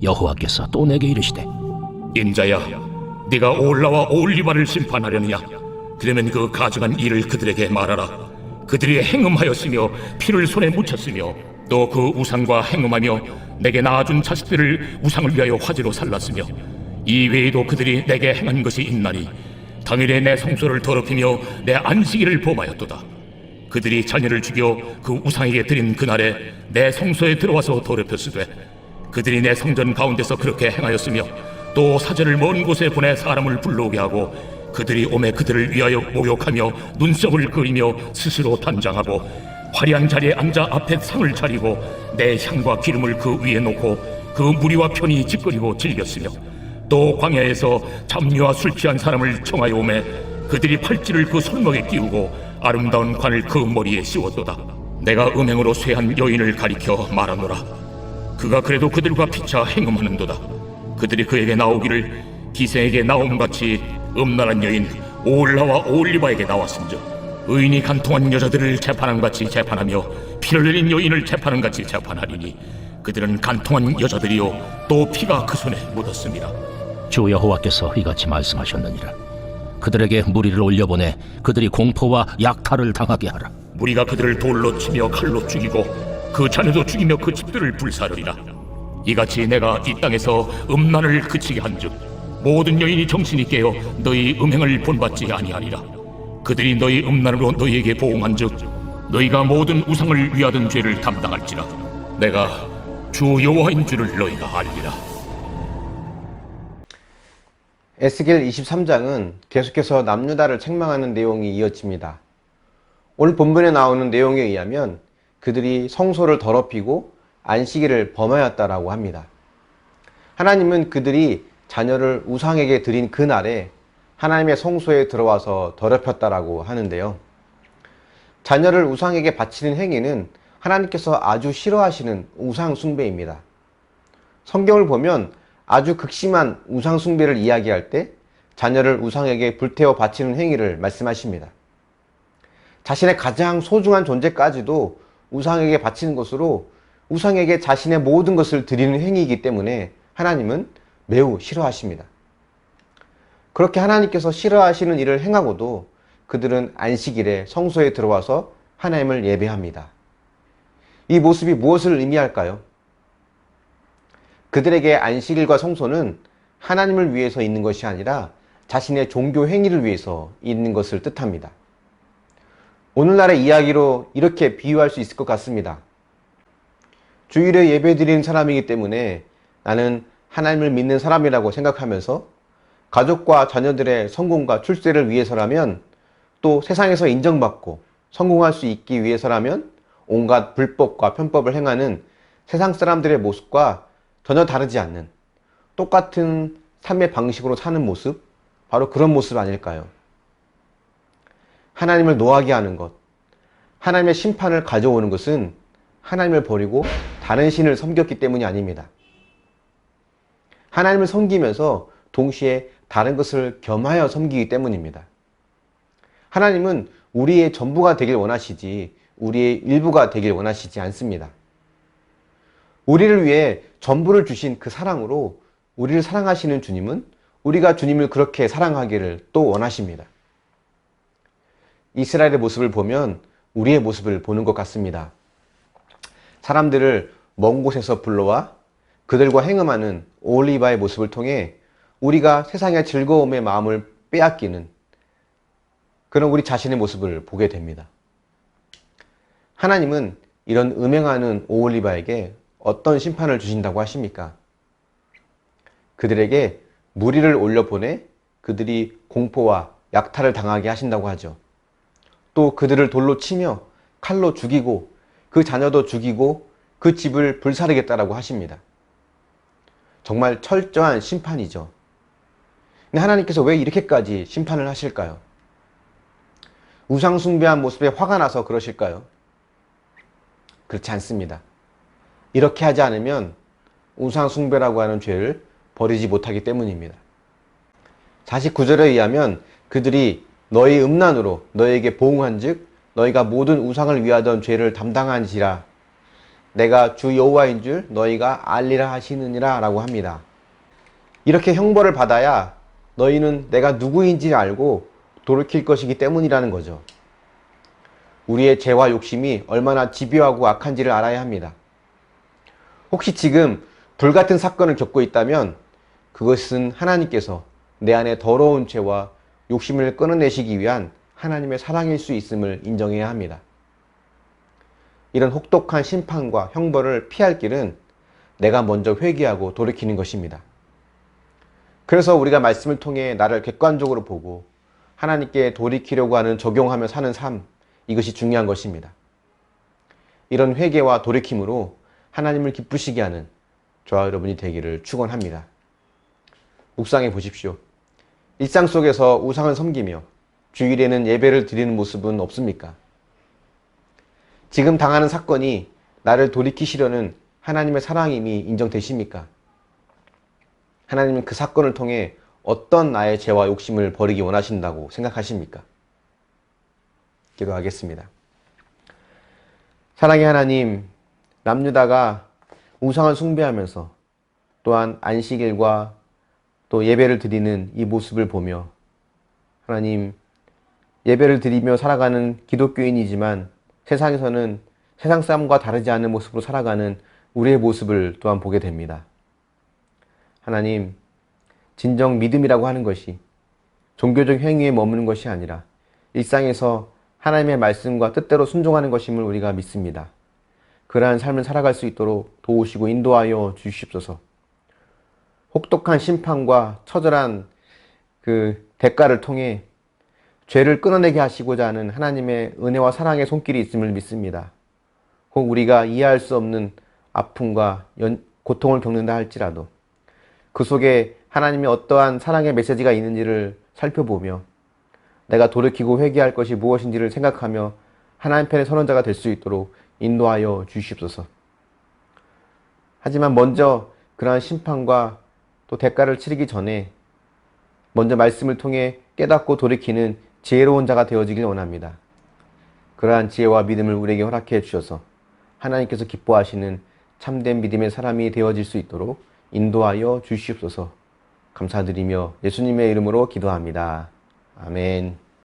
여호와께서 또 내게 이르시되, 인자야, 네가 오홀라와 오홀리바를 심판하려느냐? 그러면 그 가증한 일을 그들에게 말하라. 그들이 행음하였으며 피를 손에 묻혔으며 또 그 우상과 행음하며 내게 낳아준 자식들을 우상을 위하여 화제로 살랐으며 이 외에도 그들이 내게 행한 것이 있나니 당일에 내 성소를 더럽히며 내 안식일을 범하였도다. 그들이 자녀를 죽여 그 우상에게 드린 그날에 내 성소에 들어와서 더럽혔으되 그들이 내 성전 가운데서 그렇게 행하였으며 또 사제를 먼 곳에 보내 사람을 불러오게 하고 그들이 오매 그들을 위하여 모욕하며 눈썹을 그리며 스스로 단장하고 화려한 자리에 앉아 앞에 상을 차리고 내 향과 기름을 그 위에 놓고 그 무리와 편히 짓거리고 즐겼으며 또 광야에서 잡류와 술 취한 사람을 청하여 오매 그들이 팔찌를 그 손목에 끼우고 아름다운 관을 그 머리에 씌웠도다. 내가 음행으로 쇠한 여인을 가리켜 말하노라. 그가 그래도 그들과 피차 행음하는도다. 그들이 그에게 나오기를 기생에게 나옴같이 음란한 여인 오홀라와 오홀리바에게 나왔은즉 의인이 간통한 여자들을 재판함같이 재판하며 피를 흘린 여인을 재판함같이 재판하리니 그들은 간통한 여자들이요 또 피가 그 손에 묻었습니다. 주 여호와께서 이같이 말씀하셨느니라. 그들에게 무리를 올려보내 그들이 공포와 약탈을 당하게 하라. 무리가 그들을 돌로 치며 칼로 죽이고 그 자녀도 죽이며 그 집들을 불사르리라. 이같이 내가 이 땅에서 음란을 그치게 한즉 모든 여인이 정신이 깨어 너희 음행을 본받지 아니하리라. 그들이 너희 음란으로 너희에게 보응한즉 너희가 모든 우상을 위하던 죄를 담당할지라. 내가 주 여호와인 줄을 너희가 알리라. 에스겔 23장은 계속해서 남유다를 책망하는 내용이 이어집니다. 오늘 본문에 나오는 내용에 의하면 그들이 성소를 더럽히고 안식일을 범하였다라고 합니다. 하나님은 그들이 자녀를 우상에게 드린 그날에 하나님의 성소에 들어와서 더럽혔다라고 하는데요. 자녀를 우상에게 바치는 행위는 하나님께서 아주 싫어하시는 우상 숭배입니다. 성경을 보면 아주 극심한 우상 숭배를 이야기할 때 자녀를 우상에게 불태워 바치는 행위를 말씀하십니다. 자신의 가장 소중한 존재까지도 우상에게 바치는 것으로 우상에게 자신의 모든 것을 드리는 행위이기 때문에 하나님은 매우 싫어하십니다. 그렇게 하나님께서 싫어하시는 일을 행하고도 그들은 안식일에 성소에 들어와서 하나님을 예배합니다. 이 모습이 무엇을 의미할까요? 그들에게 안식일과 성소는 하나님을 위해서 있는 것이 아니라 자신의 종교 행위를 위해서 있는 것을 뜻합니다. 오늘날의 이야기로 이렇게 비유할 수 있을 것 같습니다. 주일에 예배드리는 사람이기 때문에 나는 하나님을 믿는 사람이라고 생각하면서 가족과 자녀들의 성공과 출세를 위해서라면, 또 세상에서 인정받고 성공할 수 있기 위해서라면 온갖 불법과 편법을 행하는 세상 사람들의 모습과 전혀 다르지 않는 똑같은 삶의 방식으로 사는 모습, 바로 그런 모습 아닐까요? 하나님을 노하게 하는 것, 하나님의 심판을 가져오는 것은 하나님을 버리고 다른 신을 섬겼기 때문이 아닙니다. 하나님을 섬기면서 동시에 다른 것을 겸하여 섬기기 때문입니다. 하나님은 우리의 전부가 되길 원하시지 우리의 일부가 되길 원하시지 않습니다. 우리를 위해 전부를 주신 그 사랑으로 우리를 사랑하시는 주님은 우리가 주님을 그렇게 사랑하기를 또 원하십니다. 이스라엘의 모습을 보면 우리의 모습을 보는 것 같습니다. 사람들을 먼 곳에서 불러와 그들과 행음하는 오홀리바의 모습을 통해 우리가 세상의 즐거움의 마음을 빼앗기는 그런 우리 자신의 모습을 보게 됩니다. 하나님은 이런 음행하는 오홀리바에게 어떤 심판을 주신다고 하십니까? 그들에게 무리를 올려보내 그들이 공포와 약탈을 당하게 하신다고 하죠. 또 그들을 돌로 치며 칼로 죽이고 그 자녀도 죽이고 그 집을 불사르겠다라고 하십니다. 정말 철저한 심판이죠. 근데 하나님께서 왜 이렇게까지 심판을 하실까요? 우상 숭배한 모습에 화가 나서 그러실까요? 그렇지 않습니다. 이렇게 하지 않으면 우상 숭배라고 하는 죄를 버리지 못하기 때문입니다. 49절에 의하면 그들이 너희 음란으로 너에게 보응한즉 너희가 모든 우상을 위하던 죄를 담당한지라. 내가 주 여호와인 줄 너희가 알리라 하시느니라 라고 합니다. 이렇게 형벌을 받아야 너희는 내가 누구인지 알고 돌이킬 것이기 때문이라는 거죠. 우리의 죄와 욕심이 얼마나 집요하고 악한지를 알아야 합니다. 혹시 지금 불같은 사건을 겪고 있다면 그것은 하나님께서 내 안에 더러운 죄와 욕심을 끊어내시기 위한 하나님의 사랑일 수 있음을 인정해야 합니다. 이런 혹독한 심판과 형벌을 피할 길은 내가 먼저 회개하고 돌이키는 것입니다. 그래서 우리가 말씀을 통해 나를 객관적으로 보고 하나님께 돌이키려고 하는 적용하며 사는 삶, 이것이 중요한 것입니다. 이런 회개와 돌이킴으로 하나님을 기쁘시게 하는 저와 여러분이 되기를 축원합니다. 묵상해 보십시오. 일상 속에서 우상을 섬기며 주일에는 예배를 드리는 모습은 없습니까? 지금 당하는 사건이 나를 돌이키시려는 하나님의 사랑임이 인정되십니까? 하나님은 그 사건을 통해 어떤 나의 죄와 욕심을 버리기 원하신다고 생각하십니까? 기도하겠습니다. 사랑의 하나님, 남유다가 우상을 숭배하면서 또한 안식일과 또 예배를 드리는 이 모습을 보며 하나님, 예배를 드리며 살아가는 기독교인이지만 세상에서는 세상 사람과 다르지 않은 모습으로 살아가는 우리의 모습을 또한 보게 됩니다. 하나님, 진정 믿음이라고 하는 것이 종교적 행위에 머무는 것이 아니라 일상에서 하나님의 말씀과 뜻대로 순종하는 것임을 우리가 믿습니다. 그러한 삶을 살아갈 수 있도록 도우시고 인도하여 주시옵소서. 혹독한 심판과 처절한 그 대가를 통해 죄를 끊어내게 하시고자 하는 하나님의 은혜와 사랑의 손길이 있음을 믿습니다. 혹 우리가 이해할 수 없는 아픔과 고통을 겪는다 할지라도 그 속에 하나님의 어떠한 사랑의 메시지가 있는지를 살펴보며 내가 돌이키고 회개할 것이 무엇인지를 생각하며 하나님 편의 선언자가 될 수 있도록 인도하여 주시옵소서. 하지만 먼저 그러한 심판과 또 대가를 치르기 전에 먼저 말씀을 통해 깨닫고 돌이키는 지혜로운 자가 되어지길 원합니다. 그러한 지혜와 믿음을 우리에게 허락해 주셔서 하나님께서 기뻐하시는 참된 믿음의 사람이 되어질 수 있도록 인도하여 주시옵소서. 감사드리며 예수님의 이름으로 기도합니다. 아멘.